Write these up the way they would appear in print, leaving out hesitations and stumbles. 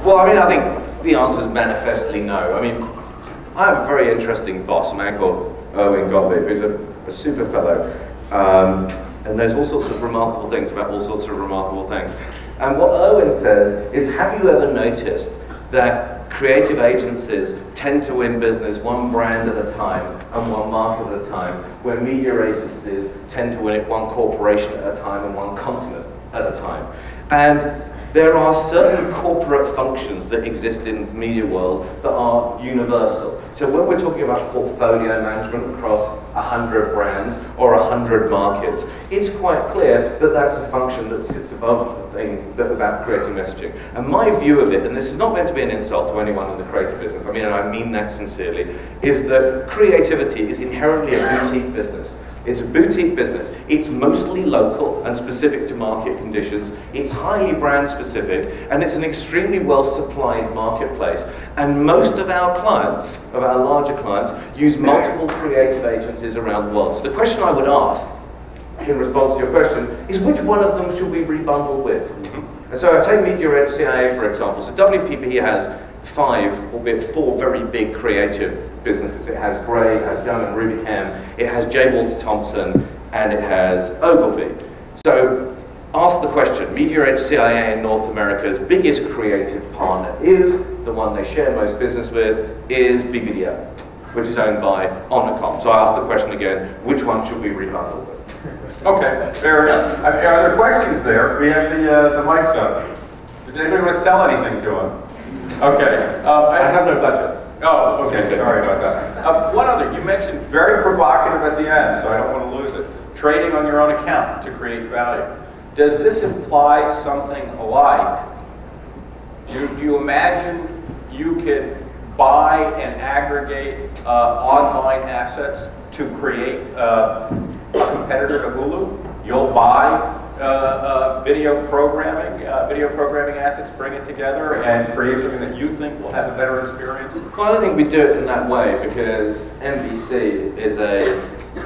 Well, I mean, I think the answer is manifestly no. I mean, I have a very interesting boss, a man called Owen Gottlieb, who's a super fellow. And there's all sorts of remarkable things about all sorts of remarkable things. And what Owen says is, have you ever noticed that creative agencies tend to win business one brand at a time and one market at a time, where media agencies tend to win it one corporation at a time and one continent at a time? And there are certain corporate functions that exist in the media world that are universal. So when we're talking about portfolio management across 100 brands or 100 markets, it's quite clear that that's a function that sits above the thing about creating messaging. And my view of it, and this is not meant to be an insult to anyone in the creative business, I mean, and I mean that sincerely, is that creativity is inherently a boutique business. It's a boutique business. It's mostly local and specific to market conditions. It's highly brand specific, and it's an extremely well supplied marketplace. And most of our clients, of our larger clients, use multiple creative agencies around the world. So the question I would ask, in response to your question, is which one of them should we rebundle with? And so I take Media Edge CIA, for example. So WPP has 5, albeit 4 very big creative businesses. It has Gray, it has Young and Rubicam, it has J. Walter Thompson, and it has Ogilvy. So ask the question, Media Edge CIA in North America's biggest creative partner is, the one they share most business with, is BBDO, which is owned by Omnicom. So I ask the question again, which one should we rebundle with? Okay, fair enough. Are there questions there? We have the mics up. Does anybody want to sell anything to them? Okay. I have no budget. Oh, okay, sorry about that. One other, you mentioned very provocative at the end, so I don't want to lose it. Trading on your own account to create value. Does this imply something like, do you imagine you could buy and aggregate online assets to create a competitor to Hulu? You'll buy video programming assets, bring it together, and create something that you think will have a better experience? Well, I don't think we do it in that way, because NBC is a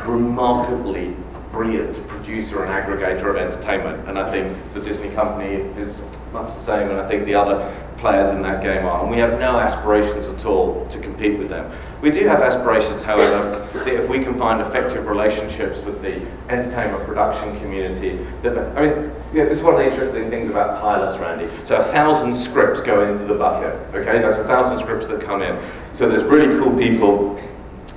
remarkably brilliant producer and aggregator of entertainment, and I think the Disney company is much the same, and I think the other players in that game are, and we have no aspirations at all to compete with them. We do have aspirations, however, that if we can find effective relationships with the entertainment production community, that, I mean, yeah, this is one of the interesting things about pilots, Randy. So 1,000 scripts go into the bucket, okay? That's 1,000 scripts that come in. So there's really cool people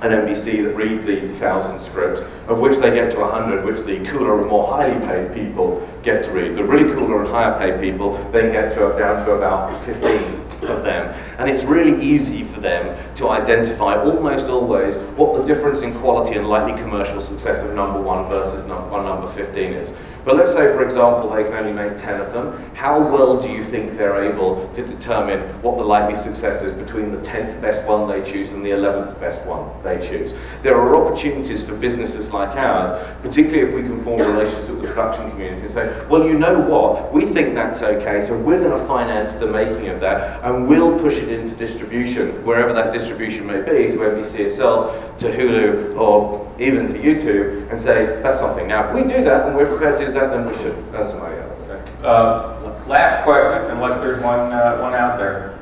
at NBC that read the 1,000 scripts, of which they get to 100, which the cooler and more highly paid people get to read. The really cooler and higher paid people then get down to about 15 of them. And it's really easy for them to identify almost always what the difference in quality and likely commercial success of number 1 versus number 15 is. But let's say, for example, they can only make 10 of them. How well do you think they're able to determine what the likely success is between the 10th best one they choose and the 11th best one they choose? There are opportunities for businesses like ours, particularly if we can form relationships with the production community and say, well, you know what, we think that's okay, so we're going to finance the making of that, and we'll push it into distribution, wherever that distribution may be, to NBC itself, to Hulu, or even to YouTube, and say, that's something. Now, if we do that, and we're prepared to do that, then we should earn some money out of it. Last question, unless there's one out there.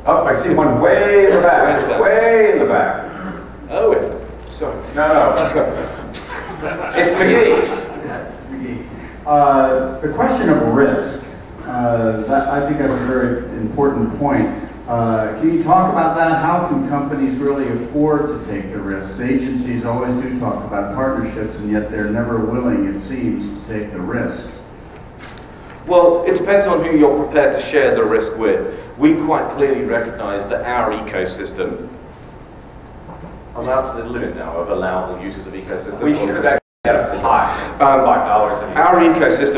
Oh, I see one way in the back. Way in the back. Oh, sorry. No. It's McGee. The question of risk, I think that's a very important point. Can you talk about that? How can companies really afford to take the risks? Agencies always do talk about partnerships, and yet they're never willing, it seems, to take the risk. Well, it depends on who you're prepared to share the risk with. We quite clearly recognize that our ecosystem, I'm up to the limit now of allowable uses of ecosystem. We should have actually had a pot, $5 in our ecosystem